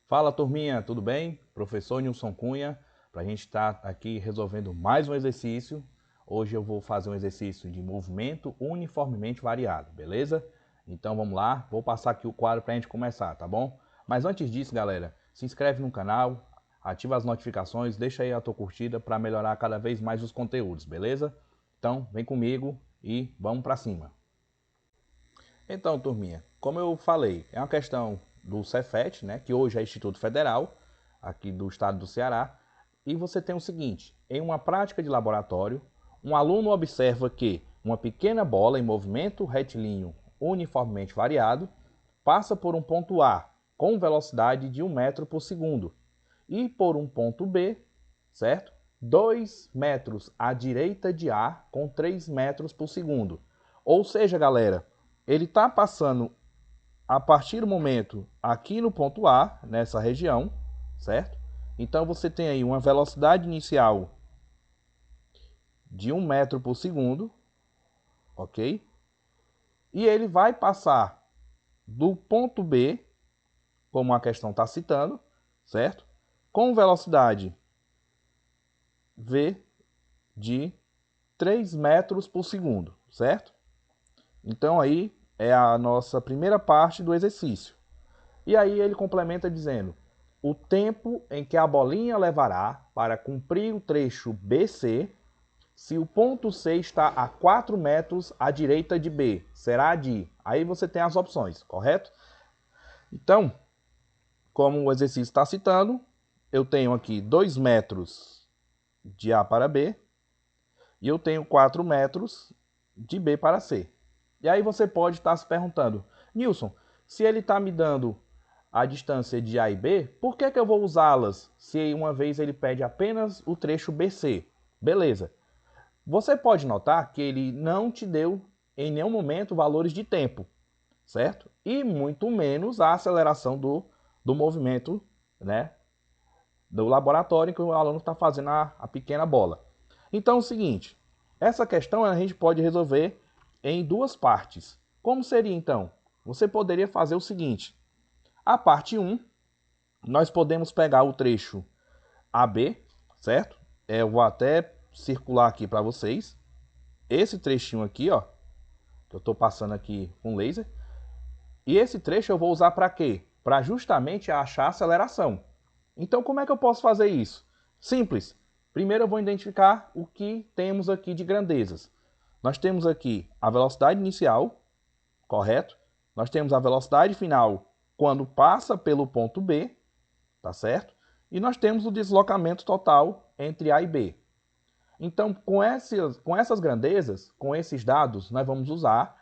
Fala turminha, tudo bem? Professor Nilson Cunha, para a gente estar aqui resolvendo mais um exercício. Hoje eu vou fazer um exercício de movimento uniformemente variado, beleza? Então vamos lá, vou passar aqui o quadro para a gente começar, tá bom? Mas antes disso, galera, se inscreve no canal, ativa as notificações, deixa aí a tua curtida para melhorar cada vez mais os conteúdos, beleza? Então vem comigo e vamos para cima. Então, turminha, como eu falei, é uma questão do Cefet, né, que hoje é Instituto Federal, aqui do estado do Ceará, e você tem o seguinte: em uma prática de laboratório, um aluno observa que uma pequena bola em movimento retilíneo uniformemente variado passa por um ponto A com velocidade de 1 metro por segundo e por um ponto B, certo? 2 metros à direita de A com 3 metros por segundo. Ou seja, galera, ele está passando a partir do momento aqui no ponto A, nessa região, certo? Então você tem aí uma velocidade inicial de 1 metro por segundo, ok? E ele vai passar do ponto B, como a questão está citando, certo? Com velocidade V de 3 metros por segundo, certo? Então aí é a nossa primeira parte do exercício. E aí ele complementa dizendo: o tempo em que a bolinha levará para cumprir o trecho BC, se o ponto C está a 4 metros à direita de B, será de... Aí você tem as opções, correto? Então, como o exercício está citando, eu tenho aqui 2 metros de A para B e eu tenho 4 metros de B para C. E aí você pode estar se perguntando: Nilson, se ele está me dando a distância de A e B, por que eu vou usá-las se uma vez ele pede apenas o trecho BC? Beleza. Você pode notar que ele não te deu em nenhum momento valores de tempo, certo? E muito menos a aceleração do movimento, né, do laboratório em que o aluno está fazendo a pequena bola. Então é o seguinte, essa questão a gente pode resolver em duas partes. Como seria então? Você poderia fazer o seguinte: a parte 1, nós podemos pegar o trecho AB, certo? Eu vou até circular aqui para vocês. Esse trechinho aqui, ó, que eu estou passando aqui com laser. E esse trecho eu vou usar para quê? Para justamente achar a aceleração. Então como é que eu posso fazer isso? Simples. Primeiro eu vou identificar o que temos aqui de grandezas. Nós temos aqui a velocidade inicial, correto? Nós temos a velocidade final quando passa pelo ponto B, tá certo? E nós temos o deslocamento total entre A e B. Então, com essas grandezas, com esses dados, nós vamos usar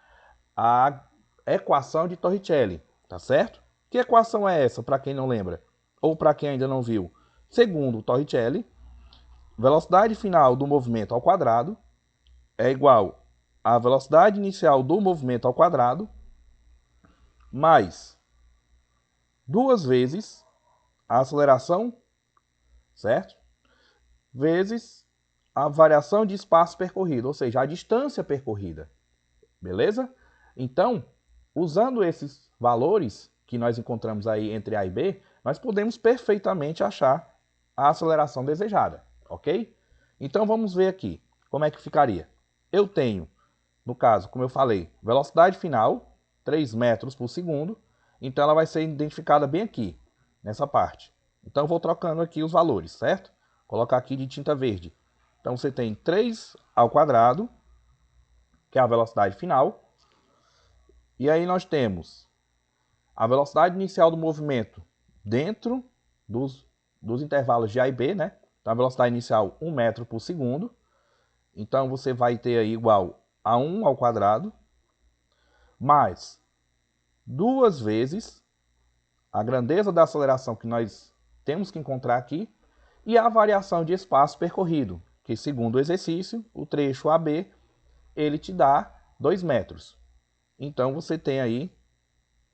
a equação de Torricelli, tá certo? Que equação é essa, para quem não lembra? Ou para quem ainda não viu? Segundo Torricelli, velocidade final do movimento ao quadrado é igual à velocidade inicial do movimento ao quadrado mais 2 vezes a aceleração, certo? Vezes a variação de espaço percorrido, ou seja, a distância percorrida. Beleza? Então, usando esses valores que nós encontramos aí entre A e B, nós podemos perfeitamente achar a aceleração desejada, ok? Então vamos ver aqui como é que ficaria. Eu tenho, no caso, como eu falei, velocidade final, 3 metros por segundo, então ela vai ser identificada bem aqui, nessa parte. Então eu vou trocando aqui os valores, certo? Vou colocar aqui de tinta verde. Então você tem 3 ao quadrado, que é a velocidade final. E aí nós temos a velocidade inicial do movimento dentro dos intervalos de A e B, né? Então a velocidade inicial 1 metro por segundo. Então você vai ter aí igual a 1 ao quadrado mais 2 vezes a grandeza da aceleração que nós temos que encontrar aqui e a variação de espaço percorrido, que segundo o exercício, o trecho AB, ele te dá 2 metros. Então você tem aí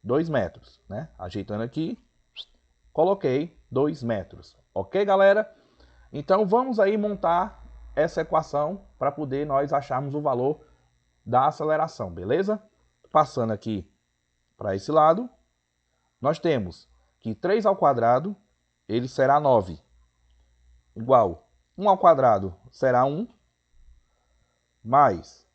2 metros, né? Ajeitando aqui, coloquei 2 metros. Ok, galera? Então vamos aí montar essa equação para poder nós acharmos o valor da aceleração, beleza? Passando aqui para esse lado, nós temos que 3 ao quadrado, ele será 9. Igual, 1 ao quadrado será 1, mais.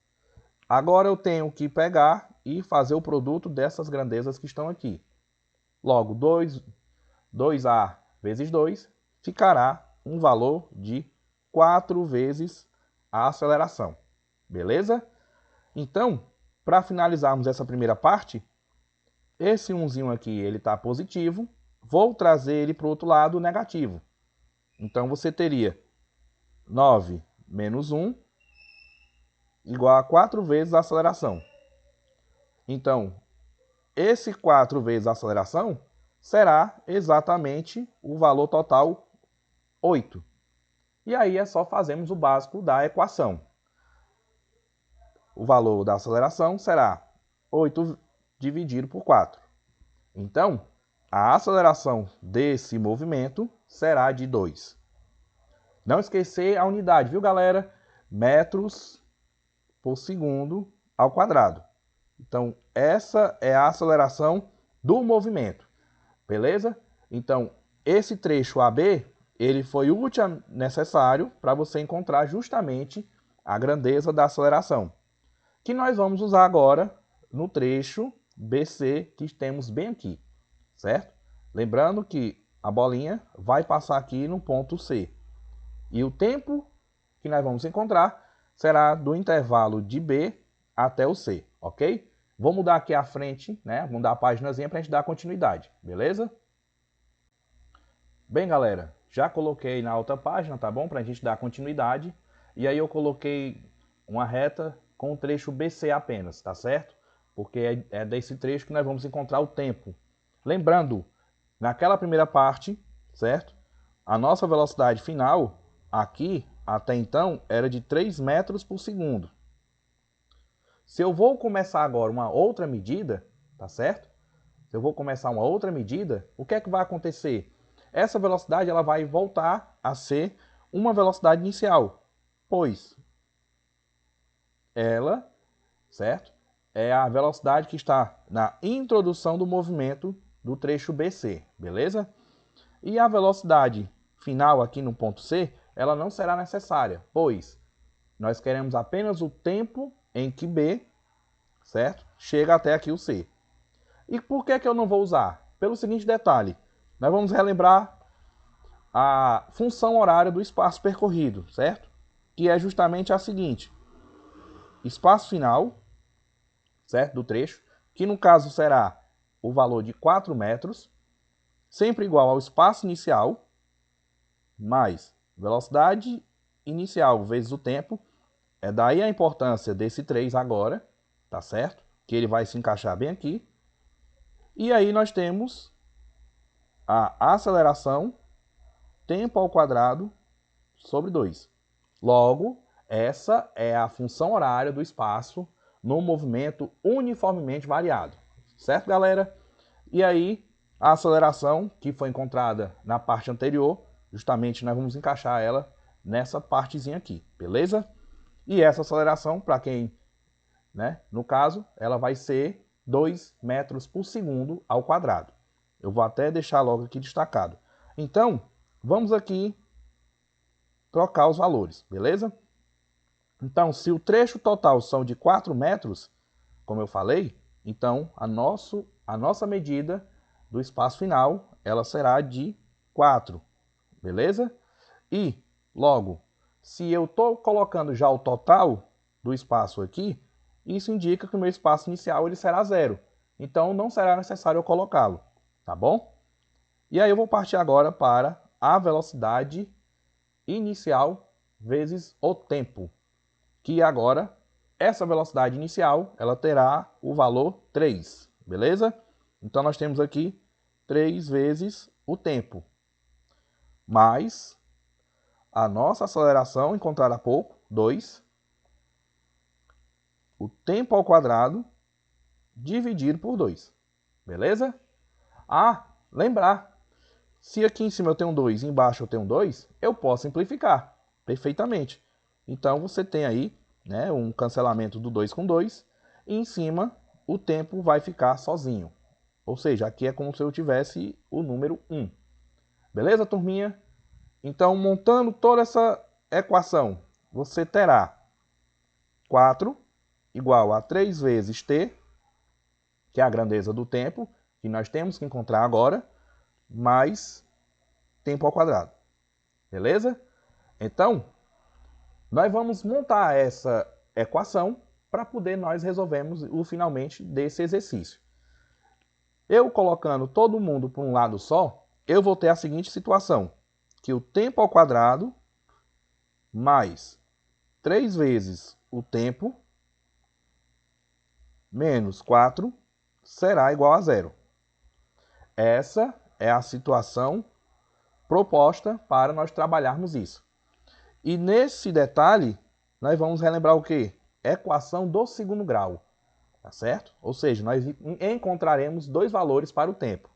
Agora eu tenho que pegar e fazer o produto dessas grandezas que estão aqui. Logo, 2a vezes 2 ficará um valor de 4 vezes a aceleração. Beleza? Então, para finalizarmos essa primeira parte, esse 1zinho aqui ele está positivo, vou trazer ele para o outro lado negativo. Então, você teria 9 menos 1 igual a 4 vezes a aceleração. Então, esse 4 vezes a aceleração será exatamente o valor total 8. E aí é só fazermos o básico da equação. O valor da aceleração será 8 dividido por 4. Então, a aceleração desse movimento será de 2. Não esquecer a unidade, viu, galera? Metros por segundo ao quadrado. Então, essa é a aceleração do movimento. Beleza? Então, esse trecho AB, ele foi útil necessário para você encontrar justamente a grandeza da aceleração, que nós vamos usar agora no trecho BC que temos bem aqui, certo? Lembrando que a bolinha vai passar aqui no ponto C. E o tempo que nós vamos encontrar será do intervalo de B até o C, ok? Vou mudar aqui a frente, né? Vou mudar a paginazinha para a gente dar continuidade, beleza? Bem, galera, já coloquei na outra página, tá bom? Para a gente dar continuidade. E aí eu coloquei uma reta com o trecho BC apenas, tá certo? Porque é desse trecho que nós vamos encontrar o tempo. Lembrando, naquela primeira parte, certo? A nossa velocidade final aqui, até então, era de 3 metros por segundo. Se eu vou começar agora uma outra medida, tá certo? Se eu vou começar uma outra medida, o que é que vai acontecer? Essa velocidade ela vai voltar a ser uma velocidade inicial, pois ela, certo? É a velocidade que está na introdução do movimento do trecho BC, beleza? E a velocidade final aqui no ponto C, ela não será necessária, pois nós queremos apenas o tempo em que B, certo? Chega até aqui o C. E por que eu não vou usar? Pelo seguinte detalhe, nós vamos relembrar a função horária do espaço percorrido, certo? Que é justamente a seguinte: espaço final, certo? Do trecho, que no caso será o valor de 4 metros, sempre igual ao espaço inicial, mais velocidade inicial vezes o tempo. É daí a importância desse 3 agora, tá certo? Que ele vai se encaixar bem aqui. E aí nós temos a aceleração, tempo ao quadrado, sobre 2. Logo, essa é a função horária do espaço no movimento uniformemente variado. Certo, galera? E aí, a aceleração que foi encontrada na parte anterior, justamente nós vamos encaixar ela nessa partezinha aqui, beleza? E essa aceleração, para quem, né, no caso, ela vai ser 2 metros por segundo ao quadrado. Eu vou até deixar logo aqui destacado. Então, vamos aqui trocar os valores, beleza? Então, se o trecho total são de 4 metros, como eu falei, então a nossa medida do espaço final, ela será de 4, beleza? E, logo, se eu estou colocando já o total do espaço aqui, isso indica que o meu espaço inicial ele será 0. Então, não será necessário eu colocá-lo, tá bom? E aí eu vou partir agora para a velocidade inicial vezes o tempo, que agora essa velocidade inicial ela terá o valor 3, beleza? Então nós temos aqui 3 vezes o tempo, mais a nossa aceleração encontrada há pouco, 2, o tempo ao quadrado dividido por 2, beleza? Lembrar, se aqui em cima eu tenho 2 e embaixo eu tenho 2, eu posso simplificar perfeitamente. Então você tem aí, né, um cancelamento do 2 com 2, e em cima o tempo vai ficar sozinho. Ou seja, aqui é como se eu tivesse o número 1. Beleza, turminha? Então, montando toda essa equação, você terá 4 igual a 3 vezes t, que é a grandeza do tempo, que nós temos que encontrar agora, mais tempo ao quadrado. Beleza? Então, nós vamos montar essa equação para poder nós resolvermos o finalmente desse exercício. Eu colocando todo mundo para um lado só, eu vou ter a seguinte situação, que o tempo ao quadrado mais 3 vezes o tempo menos 4 será igual a zero. Essa é a situação proposta para nós trabalharmos isso. E nesse detalhe, nós vamos relembrar o quê? Equação do segundo grau, tá certo? Ou seja, nós encontraremos dois valores para o tempo,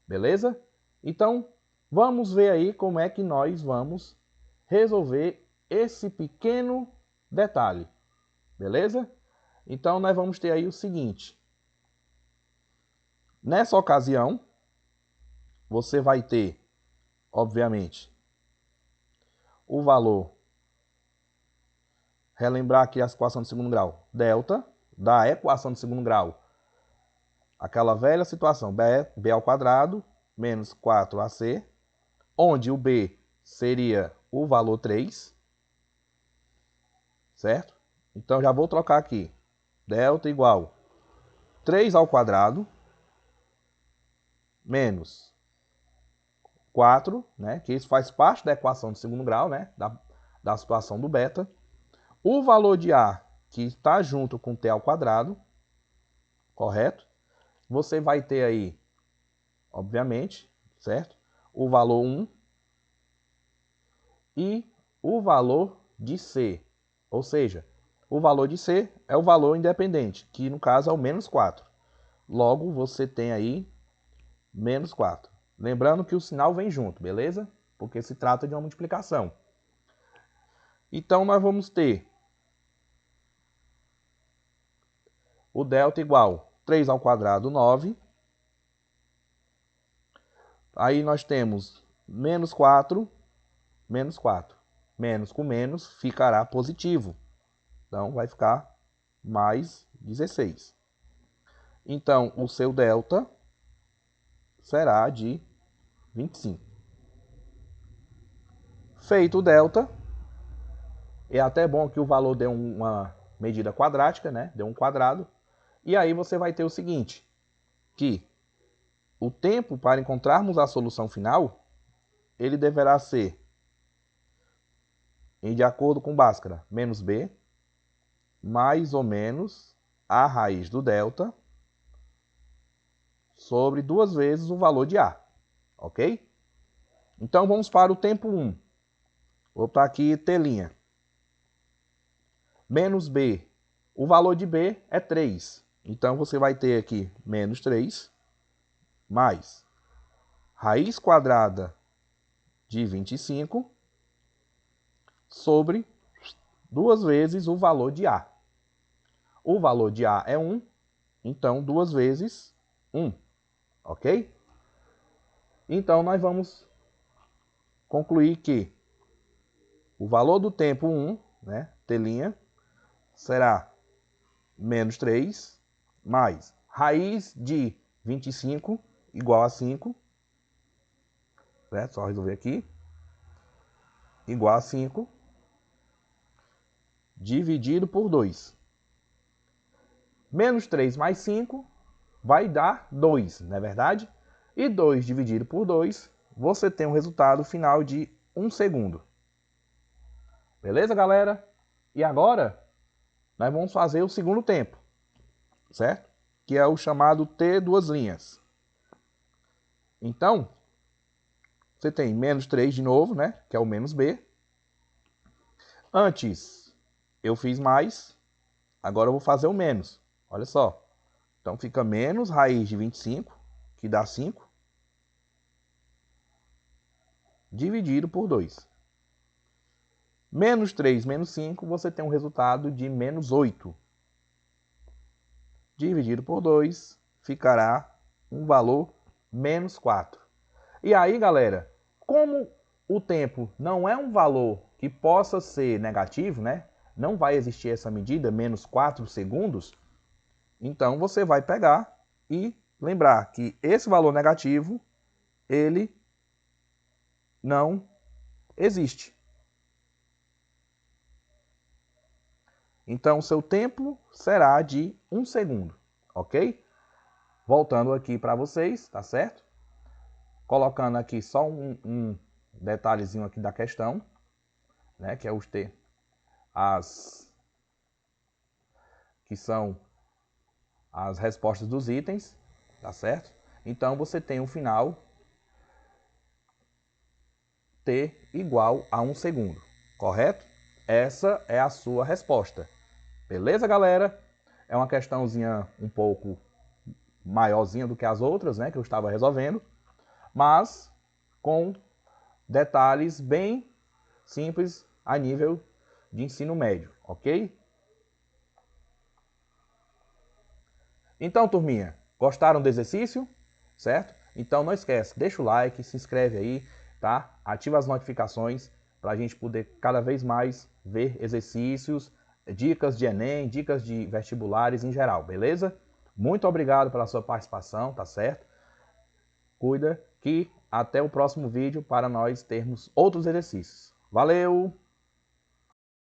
beleza? Então, vamos ver aí como é que nós vamos resolver esse pequeno detalhe, beleza? Então, nós vamos ter aí o seguinte. Nessa ocasião, você vai ter, obviamente, o valor, relembrar aqui a equação de segundo grau, delta, da equação de segundo grau, aquela velha situação, b ao quadrado menos 4ac, onde o b seria o valor 3, certo? Então, já vou trocar aqui, delta igual 3 ao quadrado menos 4, né, que isso faz parte da equação de segundo grau, né, da situação do beta. O valor de A, que está junto com t ao quadrado, correto? Você vai ter aí, obviamente, certo? O valor 1 e o valor de C. Ou seja, o valor de C é o valor independente, que no caso é o menos 4. Logo, você tem aí menos 4. Lembrando que o sinal vem junto, beleza? Porque se trata de uma multiplicação. Então, nós vamos ter o delta igual 3 ao quadrado, 9. Aí nós temos menos 4, menos 4. Menos com menos ficará positivo. Então, vai ficar mais 16. Então, o seu delta será de 25. Feito o delta, é até bom que o valor dê uma medida quadrática, né? Deu um quadrado. E aí você vai ter o seguinte, que o tempo para encontrarmos a solução final, ele deverá ser, de acordo com Bhaskara, menos b, mais ou menos a raiz do delta, sobre 2 vezes o valor de A, ok? Então vamos para o tempo 1. Vou botar aqui telinha. Menos b, o valor de b é 3. Então você vai ter aqui menos 3, mais raiz quadrada de 25, sobre 2 vezes o valor de A. O valor de A é 1, então 2 vezes 1, ok? Então nós vamos concluir que o valor do tempo 1, né, telinha, será menos 3, mais raiz de 25 igual a 5, certo? Só resolver aqui, igual a 5, dividido por 2. Menos 3 mais 5 vai dar 2, não é verdade? E 2 dividido por 2, você tem um resultado final de 1 segundo. Beleza, galera? E agora, nós vamos fazer o segundo tempo, certo? Que é o chamado T duas linhas. Então, você tem menos 3 de novo, né? Que é o menos B. Antes, eu fiz mais. Agora eu vou fazer o menos. Olha só. Então, fica menos raiz de 25, que dá 5, dividido por 2. Menos 3 menos 5, você tem um resultado de menos 8. Dividido por 2, ficará um valor menos 4. E aí, galera, como o tempo não é um valor que possa ser negativo, né? Não vai existir essa medida, menos 4 segundos. Então, você vai pegar e lembrar que esse valor negativo, ele não existe. Então, o seu tempo será de 1 segundo, ok? Voltando aqui para vocês, tá certo? Colocando aqui só um detalhezinho aqui da questão, né? Que é que são as respostas dos itens, tá certo? Então, você tem o final t igual a 1 segundo, correto? Essa é a sua resposta. Beleza, galera? É uma questãozinha um pouco maiorzinha do que as outras, né, que eu estava resolvendo, mas com detalhes bem simples a nível de ensino médio, ok? Então, turminha, gostaram do exercício? Certo? Então não esquece, deixa o like, se inscreve aí, tá? Ativa as notificações para a gente poder cada vez mais ver exercícios, dicas de Enem, dicas de vestibulares em geral, beleza? Muito obrigado pela sua participação, tá certo? Cuida que até o próximo vídeo para nós termos outros exercícios. Valeu!